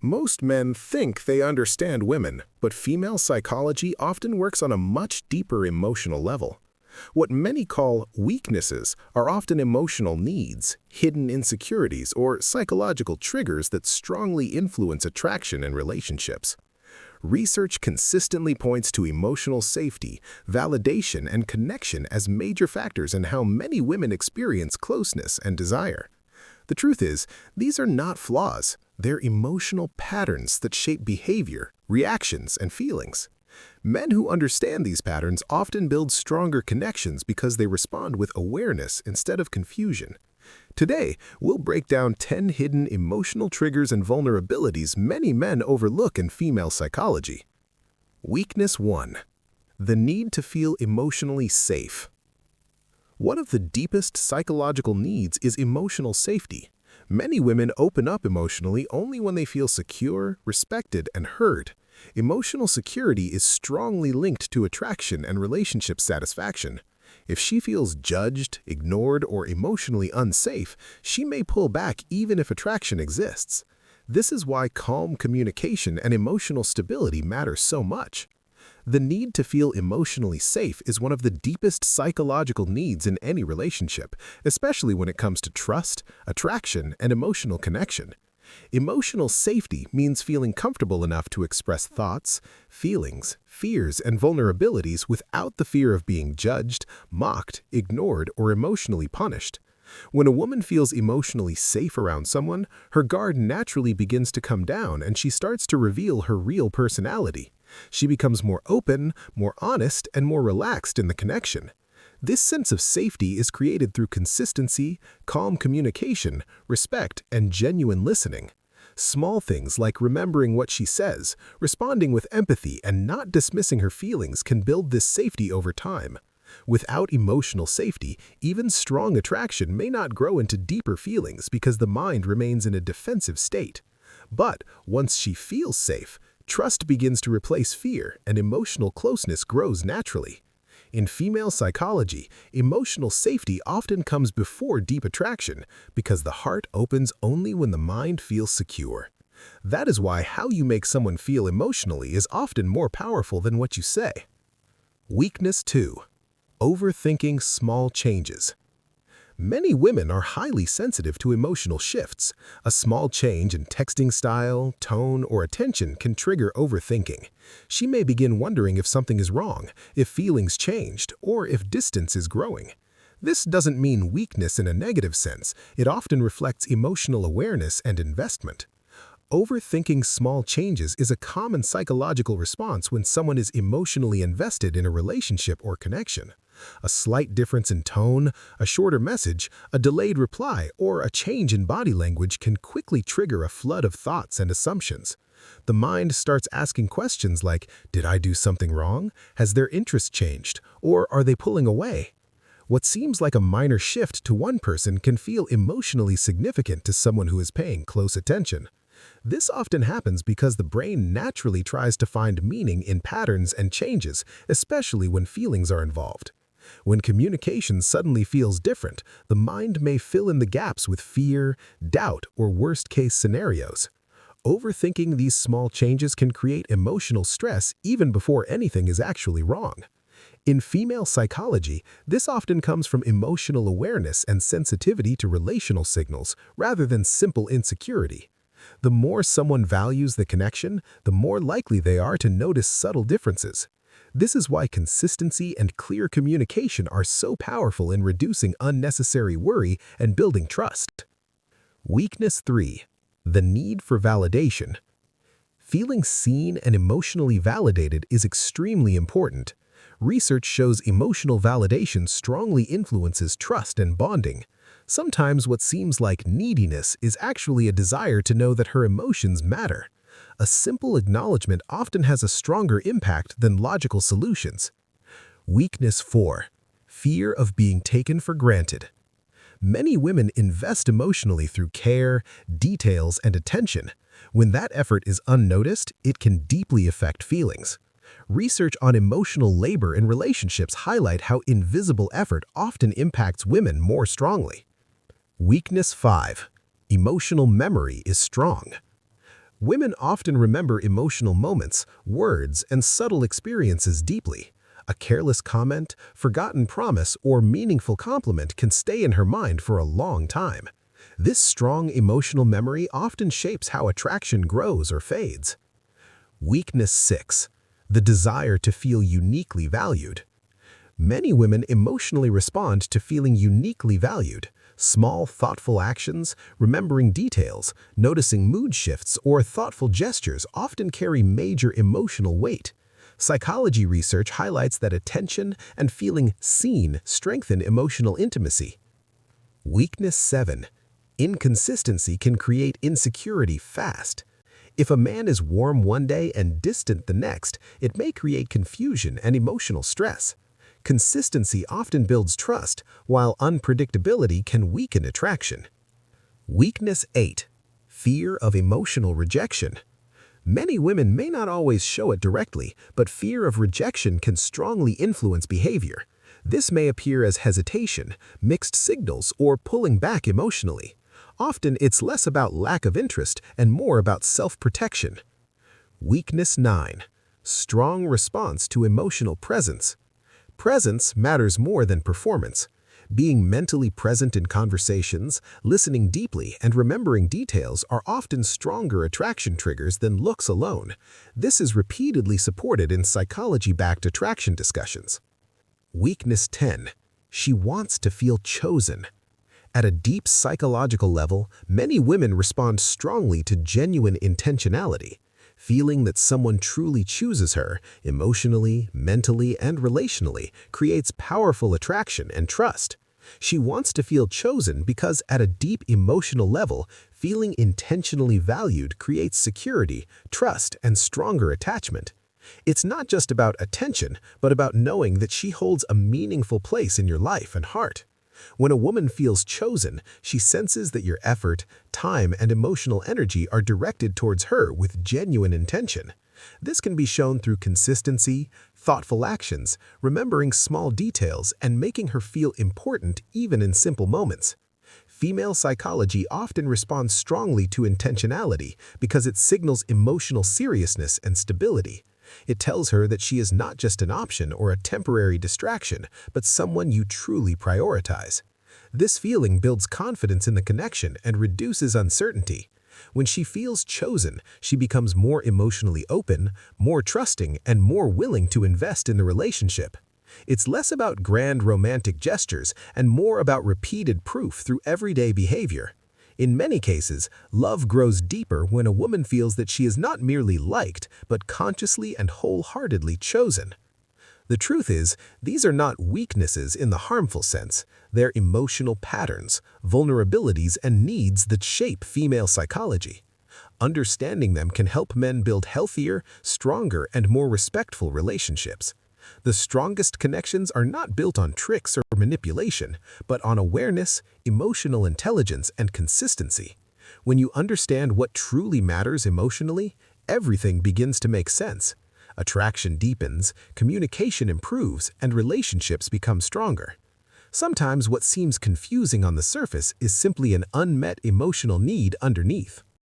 Most men think they understand women, but female psychology often works on a much deeper emotional level. What many call weaknesses are often emotional needs, hidden insecurities, or psychological triggers that strongly influence attraction in relationships. Research consistently points to emotional safety, validation, and connection as major factors in how many women experience closeness and desire. The truth is, these are not flaws. They're emotional patterns that shape behavior, reactions, and feelings. Men who understand these patterns often build stronger connections because they respond with awareness instead of confusion. Today, we'll break down 10 hidden emotional triggers and vulnerabilities many men overlook in female psychology. Weakness 1. The need to feel emotionally safe. One of the deepest psychological needs is emotional safety. Many women open up emotionally only when they feel secure, respected, and heard. Emotional security is strongly linked to attraction and relationship satisfaction. If she feels judged, ignored, or emotionally unsafe, she may pull back even if attraction exists. This is why calm communication and emotional stability matter so much. The need to feel emotionally safe is one of the deepest psychological needs in any relationship, especially when it comes to trust, attraction, and emotional connection. Emotional safety means feeling comfortable enough to express thoughts, feelings, fears, and vulnerabilities without the fear of being judged, mocked, ignored, or emotionally punished. When a woman feels emotionally safe around someone, her guard naturally begins to come down and she starts to reveal her real personality. She becomes more open, more honest, and more relaxed in the connection. This sense of safety is created through consistency, calm communication, respect, and genuine listening. Small things like remembering what she says, responding with empathy, and not dismissing her feelings can build this safety over time. Without emotional safety, even strong attraction may not grow into deeper feelings because the mind remains in a defensive state. But once she feels safe, trust begins to replace fear and emotional closeness grows naturally. In female psychology, emotional safety often comes before deep attraction because the heart opens only when the mind feels secure. That is why how you make someone feel emotionally is often more powerful than what you say. Weakness 2. Overthinking small changes. Many women are highly sensitive to emotional shifts. A small change in texting style, tone, or attention can trigger overthinking. She may begin wondering if something is wrong, if feelings changed, or if distance is growing. This doesn't mean weakness in a negative sense. It often reflects emotional awareness and investment. Overthinking small changes is a common psychological response when someone is emotionally invested in a relationship or connection. A slight difference in tone, a shorter message, a delayed reply, or a change in body language can quickly trigger a flood of thoughts and assumptions. The mind starts asking questions like, did I do something wrong? Has their interest changed? Or are they pulling away? What seems like a minor shift to one person can feel emotionally significant to someone who is paying close attention. This often happens because the brain naturally tries to find meaning in patterns and changes, especially when feelings are involved. When communication suddenly feels different, the mind may fill in the gaps with fear, doubt, or worst-case scenarios. Overthinking these small changes can create emotional stress even before anything is actually wrong. In female psychology, this often comes from emotional awareness and sensitivity to relational signals rather than simple insecurity. The more someone values the connection, the more likely they are to notice subtle differences. This is why consistency and clear communication are so powerful in reducing unnecessary worry and building trust. Weakness 3. The need for validation. Feeling seen and emotionally validated is extremely important. Research shows emotional validation strongly influences trust and bonding. Sometimes what seems like neediness is actually a desire to know that her emotions matter. A simple acknowledgement often has a stronger impact than logical solutions. Weakness 4. Fear of being taken for granted. Many women invest emotionally through care, details, and attention. When that effort is unnoticed, it can deeply affect feelings. Research on emotional labor in relationships highlight how invisible effort often impacts women more strongly. Weakness 5. Emotional memory is strong. Women often remember emotional moments, words, and subtle experiences deeply. A careless comment, forgotten promise, or meaningful compliment can stay in her mind for a long time. This strong emotional memory often shapes how attraction grows or fades. Weakness 6. The desire to feel uniquely valued. Many women emotionally respond to feeling uniquely valued. Small, thoughtful actions, remembering details, noticing mood shifts, or thoughtful gestures often carry major emotional weight. Psychology research highlights that attention and feeling seen strengthen emotional intimacy. Weakness 7. Inconsistency can create insecurity fast. If a man is warm one day and distant the next, it may create confusion and emotional stress. Consistency often builds trust, while unpredictability can weaken attraction. Weakness 8. Fear of emotional rejection. Many women may not always show it directly, but fear of rejection can strongly influence behavior. This may appear as hesitation, mixed signals, or pulling back emotionally. Often it's less about lack of interest and more about self-protection. Weakness 9. Strong response to emotional presence. Presence matters more than performance. Being mentally present in conversations, listening deeply, and remembering details are often stronger attraction triggers than looks alone. This is repeatedly supported in psychology-backed attraction discussions. Weakness 10. She wants to feel chosen. At a deep psychological level, many women respond strongly to genuine intentionality. Feeling that someone truly chooses her, emotionally, mentally, and relationally, creates powerful attraction and trust. She wants to feel chosen because at a deep emotional level, feeling intentionally valued creates security, trust, and stronger attachment. It's not just about attention, but about knowing that she holds a meaningful place in your life and heart. When a woman feels chosen, she senses that your effort, time, and emotional energy are directed towards her with genuine intention. This can be shown through consistency, thoughtful actions, remembering small details, and making her feel important even in simple moments. Female psychology often responds strongly to intentionality because it signals emotional seriousness and stability. It tells her that she is not just an option or a temporary distraction, but someone you truly prioritize. This feeling builds confidence in the connection and reduces uncertainty. When she feels chosen, she becomes more emotionally open, more trusting, and more willing to invest in the relationship. It's less about grand romantic gestures and more about repeated proof through everyday behavior. In many cases, love grows deeper when a woman feels that she is not merely liked, but consciously and wholeheartedly chosen. The truth is, these are not weaknesses in the harmful sense. They're emotional patterns, vulnerabilities, and needs that shape female psychology. Understanding them can help men build healthier, stronger, and more respectful relationships. The strongest connections are not built on tricks or manipulation, but on awareness, emotional intelligence, and consistency. When you understand what truly matters emotionally, everything begins to make sense. Attraction deepens, communication improves, and relationships become stronger. Sometimes what seems confusing on the surface is simply an unmet emotional need underneath.